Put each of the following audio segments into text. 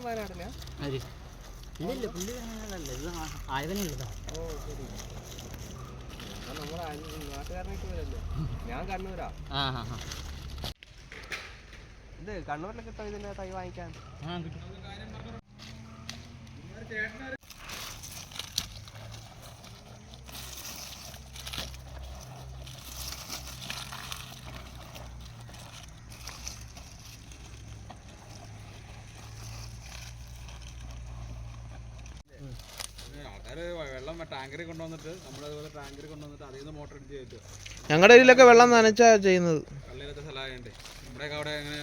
വയനാട്ടിലാ? ഇല്ല പുള്ളി വയനാടല്ല, ഇത് ആയവനുള്ളതാ. ഓ ശരി. നമ്മുടെ നാട്ടുകാരനൊക്കെ വരല്ലേ. ഞാൻ കണ്ണൂരാ. ഇത് കണ്ണൂരിൽ കിട്ടോ ഇതിന്റെ തൈ വാങ്ങിക്കാൻ? വെള്ളം ടാങ്കറിൽ കൊണ്ടുവന്നിട്ട് നമ്മളതുപോലെ ടാങ്കറിൽ കൊണ്ടുവന്നിട്ട് അതിൽ നിന്ന് മോട്ടർ അടിച്ച് കയറ്റുക. ഞങ്ങളുടെ ഇതിലൊക്കെ വെള്ളം നനച്ചാ ചെയ്യുന്നത്. വെള്ളമില്ലാത്ത സ്ഥലമായതുകൊണ്ട് നമ്മുടെയൊക്കെ അവിടെ അങ്ങനെ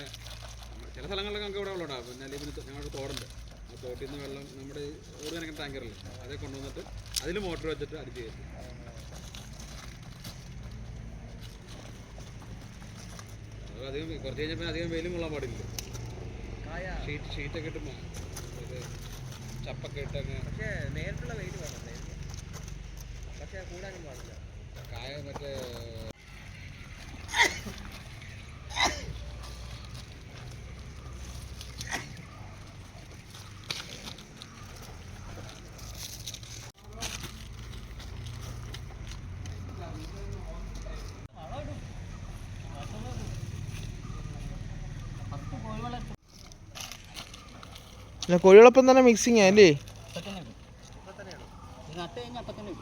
ചില സ്ഥലങ്ങളിലൊക്കെ നമുക്ക് ഇവിടെ വെള്ളം ഉണ്ടാകും. പിന്നെ അല്ലെങ്കിൽ ഞങ്ങളുടെ തോടുണ്ട്, ആ തോട്ടിൽ നിന്ന് വെള്ളം നമ്മുടെ ഒരു കണക്കിന് ടാങ്കറിൽ അതേ കൊണ്ടുവന്നിട്ട് അതിൽ മോട്ടർ വെച്ചിട്ട് അടിച്ച് കയറ്റും. അത് അധികം കുറച്ച് കഴിഞ്ഞപ്പോൾ അധികം വെയിലും കൊള്ളാൻ പാടില്ല. ഷീറ്റൊക്കെ ഇട്ട് ചപ്പൊക്കെ ഇട്ടങ്ങ്. പക്ഷേ നേരിട്ടുള്ള വെയിൽ വേണം, പക്ഷേ കൂടാനും പാടില്ല. കായ മറ്റേ കോഴികളൊപ്പം തന്നെ മിക്സിങ് അല്ലേ? നട്ട് കഴിഞ്ഞാൽ അപ്പം തന്നെ